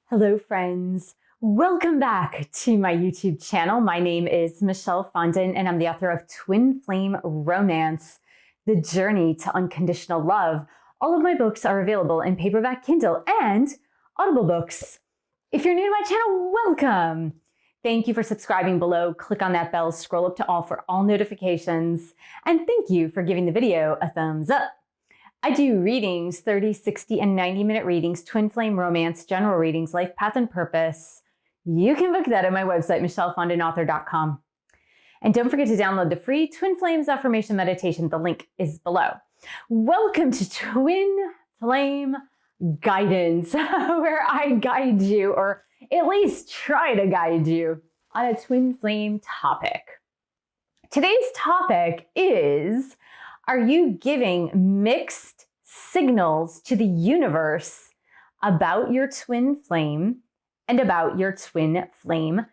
Hello, friends. Welcome back to my YouTube channel. My name is Michelle Fondin, and I'm the author of Twin Flame Romance, The Journey to Unconditional Love. All of my books are available in paperback, Kindle, and Audible books. If you're new to my channel, welcome. Thank you for subscribing below. Click on that bell, scroll up to all for all notifications, and thank you for giving the video a thumbs up. I do readings, 30, 60, and 90-minute readings, twin flame romance, general readings, life path and purpose. You can book that at my website, michellefondinauthor.com. And don't forget to download the free Twin Flames Affirmation Meditation. The link is below. Welcome to Twin Flame Guidance, where I guide you, or at least try to guide you, on a twin flame topic. Today's topic is, are you giving mixed signals to the universe about your twin flame and about your twin flame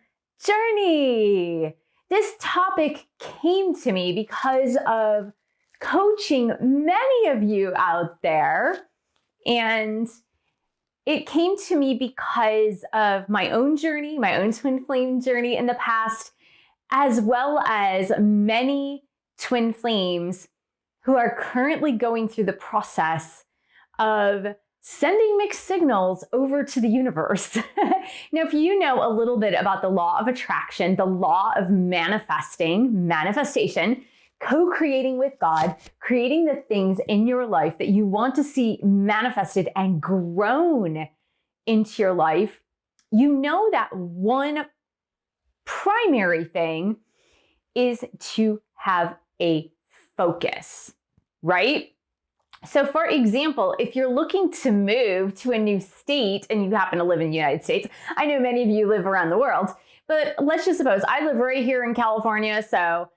journey? This topic came to me because of coaching many of you out there, and it came to me because of my own journey, my own twin flame journey in the past, as well as many twin flames who are currently going through the process of sending mixed signals over to the universe. Now, if you know a little bit about the law of attraction, the law of manifestation, co-creating with God, creating the things in your life that you want to see manifested and grown into your life, you know that one primary thing is to have a focus, right? So for example, if you're looking to move to a new state and you happen to live in the United States, I know many of you live around the world, but let's just suppose I live right here in California. So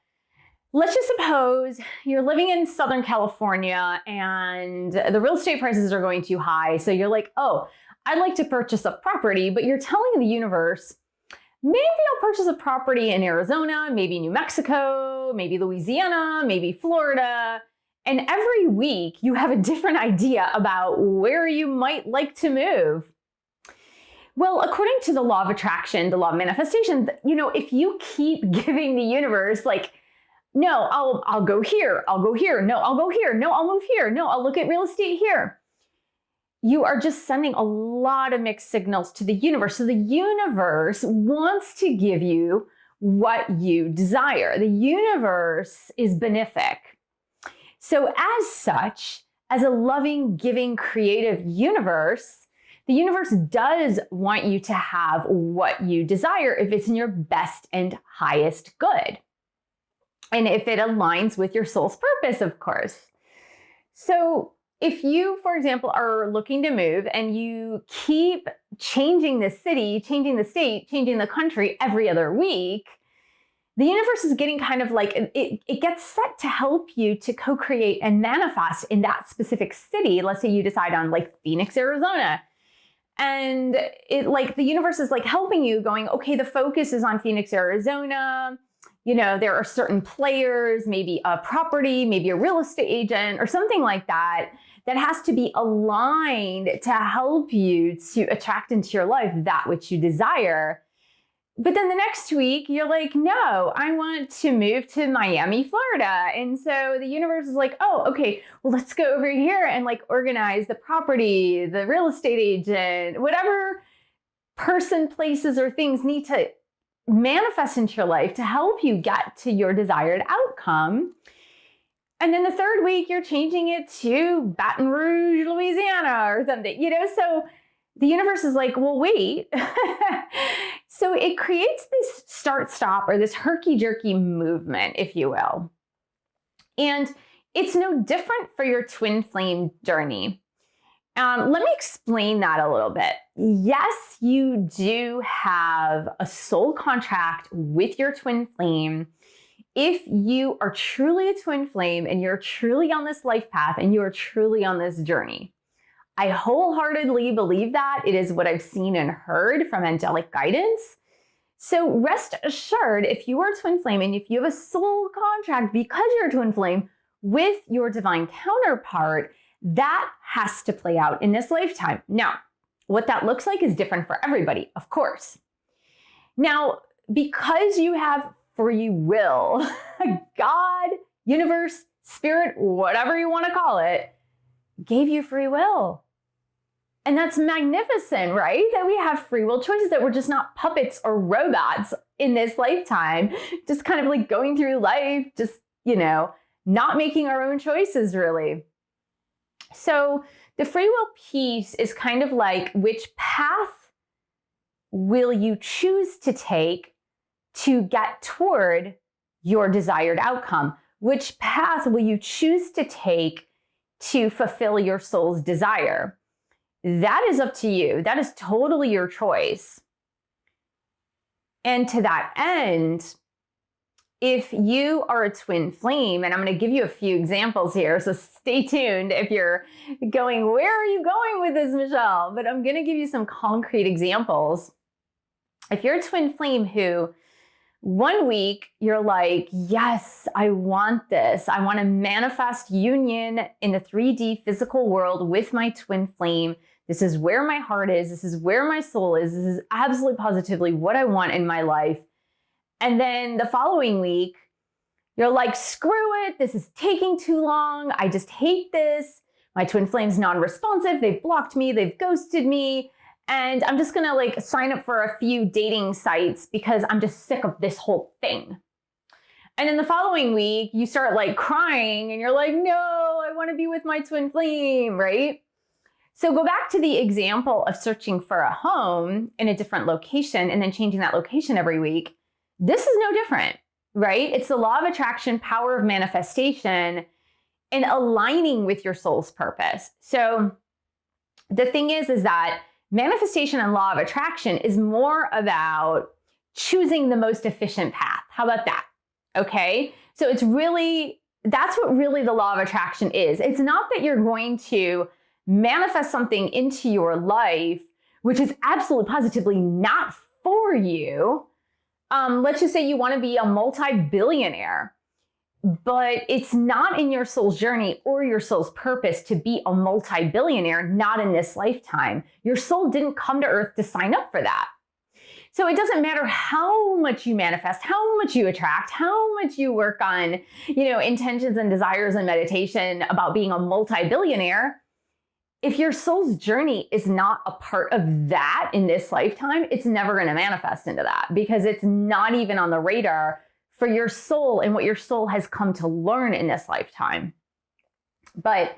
let's just suppose you're living in Southern California and the real estate prices are going too high. So you're like, oh, I'd like to purchase a property, but you're telling the universe, maybe I'll purchase a property in Arizona, maybe New Mexico, maybe Louisiana, maybe Florida. And every week you have a different idea about where you might like to move. Well, according to the law of attraction, the law of manifestation, if you keep giving the universe like, no, I'll go here, I'll go here, no, I'll go here, no, I'll move here, no, I'll look at real estate here, you are just sending a lot of mixed signals to the universe. So the universe wants to give you what you desire. The universe is benefic. So as such, as a loving, giving, creative universe, the universe does want you to have what you desire if it's in your best and highest good. And if it aligns with your soul's purpose, of course. So if you, for example, are looking to move and you keep changing the city, changing the state, changing the country every other week, the universe is getting kind of like, it gets set to help you to co-create and manifest in that specific city. Let's say you decide on like Phoenix, Arizona. And the universe is like helping you going, okay, the focus is on Phoenix, Arizona. There are certain players, maybe a property, maybe a real estate agent or something like that, that has to be aligned to help you to attract into your life that which you desire. But then the next week, you're like, no, I want to move to Miami, Florida. And so the universe is like, oh, okay, well, let's go over here and like organize the property, the real estate agent, whatever person, places, or things need to manifest into your life to help you get to your desired outcome. And then the third week, you're changing it to Baton Rouge, Louisiana or something, so the universe is like, well, wait. So it creates this start-stop or this herky-jerky movement, if you will. And it's no different for your twin flame journey. Let me explain that a little bit. Yes, you do have a soul contract with your twin flame. If you are truly a twin flame and you're truly on this life path and you are truly on this journey, I wholeheartedly believe that. It is what I've seen and heard from angelic guidance. So rest assured, if you are a twin flame and if you have a soul contract because you're a twin flame with your divine counterpart, that has to play out in this lifetime. Now, what that looks like is different for everybody, of course. Now, because you have free will, God, universe, spirit, whatever you want to call it, gave you free will. And that's magnificent, right? That we have free will choices, that we're just not puppets or robots in this lifetime, just kind of like going through life, just, not making our own choices really. So the free will piece is kind of like, which path will you choose to take to get toward your desired outcome? Which path will you choose to take to fulfill your soul's desire? That is up to you. That is totally your choice. And to that end, if you are a twin flame, and I'm going to give you a few examples here, so stay tuned if you're going, where are you going with this, Michelle? But I'm going to give you some concrete examples. If you're a twin flame who 1 week you're like, yes, I want this. I want to manifest union in the 3D physical world with my twin flame. This is where my heart is. This is where my soul is. This is absolutely positively what I want in my life. And then the following week, you're like, screw it. This is taking too long. I just hate this. My twin flame's non-responsive. They've blocked me. They've ghosted me. And I'm just going to like sign up for a few dating sites because I'm just sick of this whole thing. And then the following week, you start like crying and you're like, no, I want to be with my twin flame, right? So go back to the example of searching for a home in a different location and then changing that location every week. This is no different, right? It's the law of attraction, power of manifestation, and aligning with your soul's purpose. So the thing is that manifestation and law of attraction is more about choosing the most efficient path. How about that? Okay. So it's really, that's what really the law of attraction is. It's not that you're going to manifest something into your life, which is absolutely positively not for you. Let's just say you want to be a multi-billionaire, but it's not in your soul's journey or your soul's purpose to be a multi-billionaire, not in this lifetime. Your soul didn't come to earth to sign up for that. So it doesn't matter how much you manifest, how much you attract, how much you work on, intentions and desires and meditation about being a multi-billionaire. If your soul's journey is not a part of that in this lifetime, it's never going to manifest into that because it's not even on the radar for your soul and what your soul has come to learn in this lifetime. But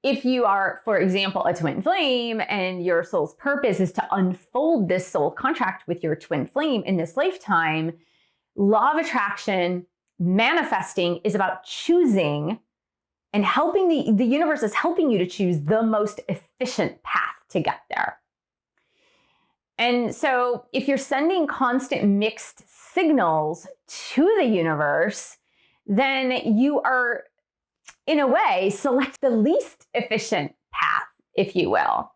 if you are, for example, a twin flame and your soul's purpose is to unfold this soul contract with your twin flame in this lifetime, law of attraction, manifesting is about choosing and helping the universe is helping you to choose the most efficient path to get there. And so if you're sending constant mixed signals to the universe, then you are, in a way, select the least efficient path, if you will.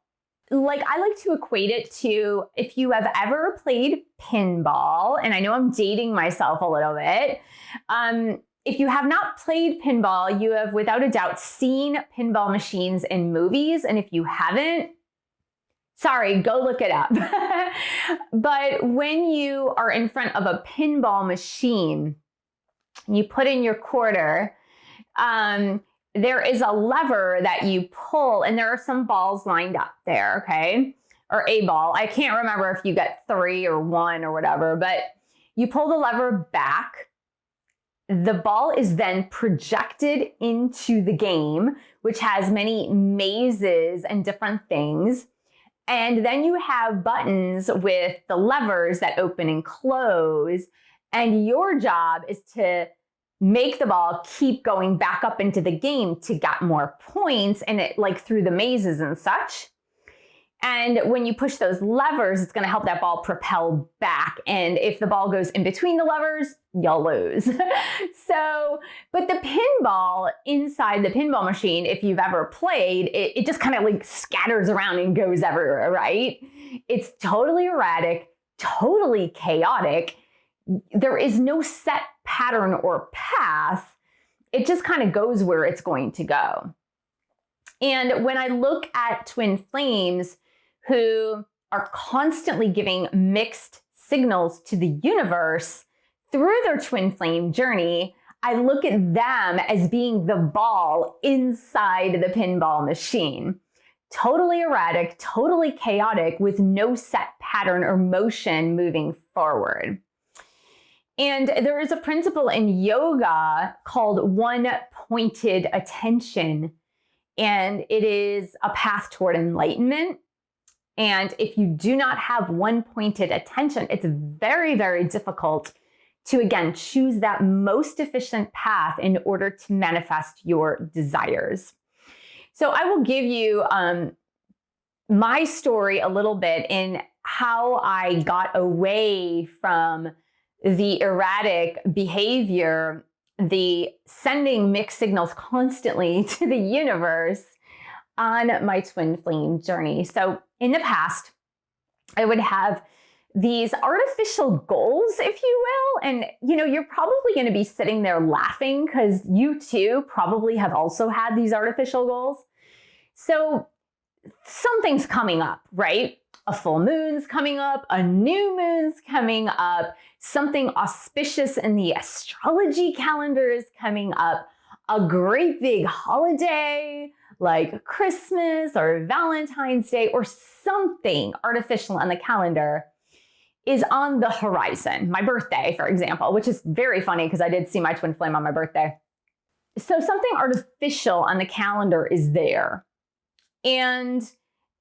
Like, I like to equate it to if you have ever played pinball, and I know I'm dating myself a little bit. If you have not played pinball, you have without a doubt seen pinball machines in movies. And if you haven't, sorry, go look it up. But when you are in front of a pinball machine, you put in your quarter, there is a lever that you pull and there are some balls lined up there, okay? Or a ball. I can't remember if you get 3 or 1 or whatever, but you pull the lever back. The ball is then projected into the game, which has many mazes and different things. And then you have buttons with the levers that open and close. And your job is to make the ball keep going back up into the game to get more points and it like through the mazes and such. And when you push those levers, it's going to help that ball propel back. And if the ball goes in between the levers, you'll lose. So, but the pinball inside the pinball machine, if you've ever played, it just kind of like scatters around and goes everywhere, right? It's totally erratic, totally chaotic. There is no set pattern or path. It just kind of goes where it's going to go. And when I look at twin flames who are constantly giving mixed signals to the universe through their twin flame journey, I look at them as being the ball inside the pinball machine. Totally erratic, totally chaotic, with no set pattern or motion moving forward. And there is a principle in yoga called one-pointed attention, and it is a path toward enlightenment. And if you do not have one-pointed attention, it's very, very difficult to, again, choose that most efficient path in order to manifest your desires. So I will give you my story a little bit in how I got away from the erratic behavior, the sending mixed signals constantly to the universe on my twin flame journey. So in the past, I would have these artificial goals, if you will. And, you're probably going to be sitting there laughing because you too probably have also had these artificial goals. So something's coming up, right? A full moon's coming up, a new moon's coming up, something auspicious in the astrology calendar is coming up, a great big holiday like Christmas or Valentine's Day or something artificial on the calendar is on the horizon. My birthday, for example, which is very funny because I did see my twin flame on my birthday. So something artificial on the calendar is there. And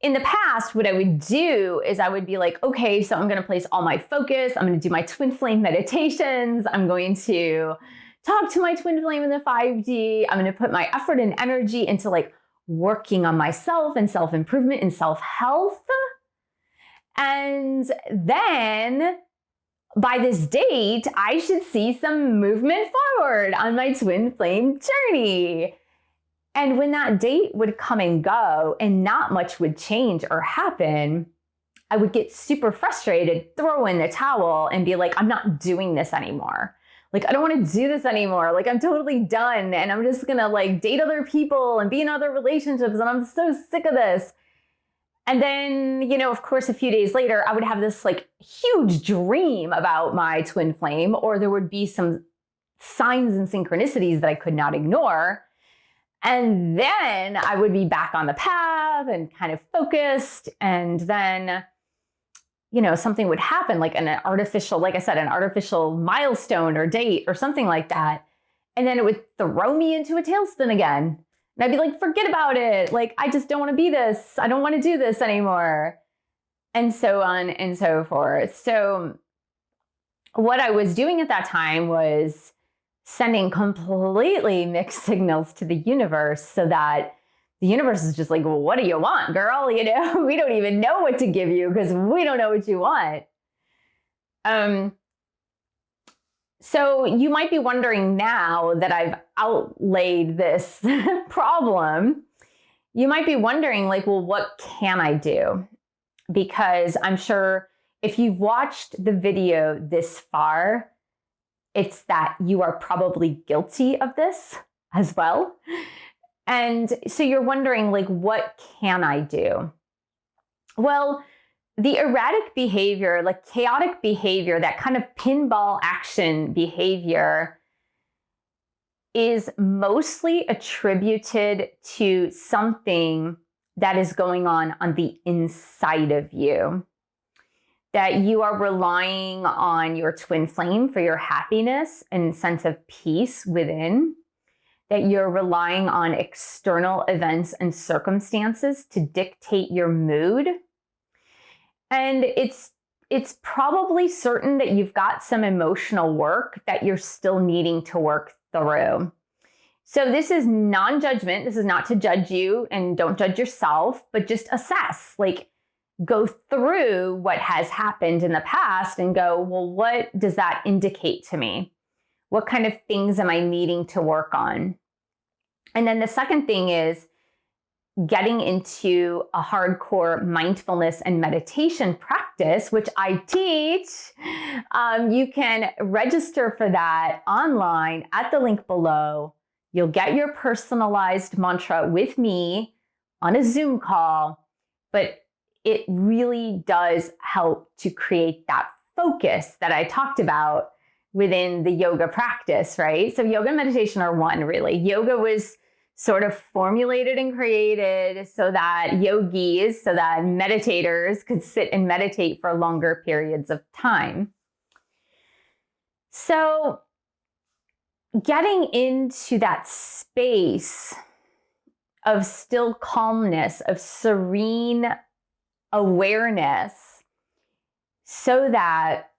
in the past, what I would do is I would be like, okay, so I'm going to place all my focus. I'm going to do my twin flame meditations. I'm going to talk to my twin flame in the 5D. I'm going to put my effort and energy into like working on myself and self-improvement and self-health. And then by this date, I should see some movement forward on my twin flame journey. And when that date would come and go and not much would change or happen, I would get super frustrated, throw in the towel and be like, I'm not doing this anymore. Like, I don't want to do this anymore. Like, I'm totally done. And I'm just going to like date other people and be in other relationships. And I'm so sick of this. And then, of course, a few days later, I would have this like huge dream about my twin flame, or there would be some signs and synchronicities that I could not ignore. And then I would be back on the path and kind of focused. And then, something would happen like an artificial, like I said, an artificial milestone or date or something like that. And then it would throw me into a tailspin again. And I'd be like, forget about it. Like, I just don't want to be this. I don't want to do this anymore. And so on and so forth. So what I was doing at that time was sending completely mixed signals to the universe so that the universe is just like, well, what do you want, girl? We don't even know what to give you because we don't know what you want. So you might be wondering now that I've outlaid this problem, you might be wondering like, well, what can I do? Because I'm sure if you've watched the video this far, it's that you are probably guilty of this as well. And so you're wondering like, what can I do? Well, the erratic behavior, like chaotic behavior, that kind of pinball action behavior is mostly attributed to something that is going on the inside of you. That you are relying on your twin flame for your happiness and sense of peace within. That you're relying on external events and circumstances to dictate your mood. And it's probably certain that you've got some emotional work that you're still needing to work through. So this is non-judgment. This is not to judge you, and don't judge yourself, but just assess, like go through what has happened in the past and go, well, what does that indicate to me? What kind of things am I needing to work on? And then the second thing is getting into a hardcore mindfulness and meditation practice, which I teach. You can register for that online at the link below. You'll get your personalized mantra with me on a Zoom call, but it really does help to create that focus that I talked about within the yoga practice, right? So yoga and meditation are one, really. Yoga was sort of formulated and created so that yogis, so that meditators could sit and meditate for longer periods of time. So getting into that space of still calmness, of serene awareness, so that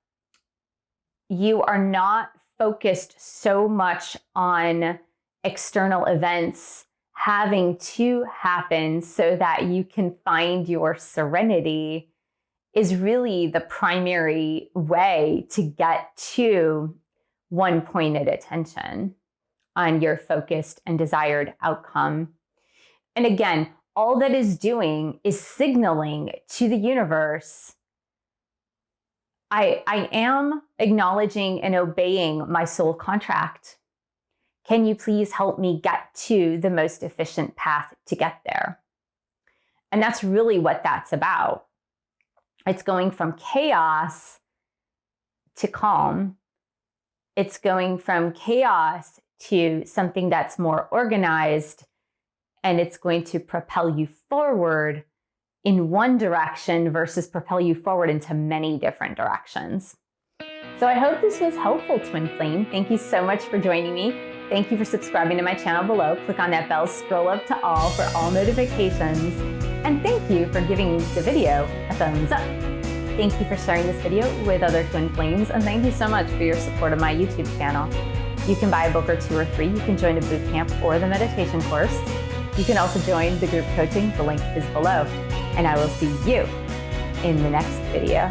you are not focused so much on external events having to happen so that you can find your serenity, is really the primary way to get to one pointed attention on your focused and desired outcome. And again, all that is doing is signaling to the universe, I am acknowledging and obeying my soul contract. Can you please help me get to the most efficient path to get there? And that's really what that's about. It's going from chaos to calm. It's going from chaos to something that's more organized, and it's going to propel you forward in one direction versus propel you forward into many different directions. So I hope this was helpful, Twin Flame. Thank you so much for joining me. Thank you for subscribing to my channel below. Click on that bell, scroll up to all for all notifications. And thank you for giving the video a thumbs up. Thank you for sharing this video with other Twin Flames. And thank you so much for your support of my YouTube channel. You can buy a book or 2 or 3. You can join a boot camp or the meditation course. You can also join the group coaching. The link is below. And I will see you in the next video.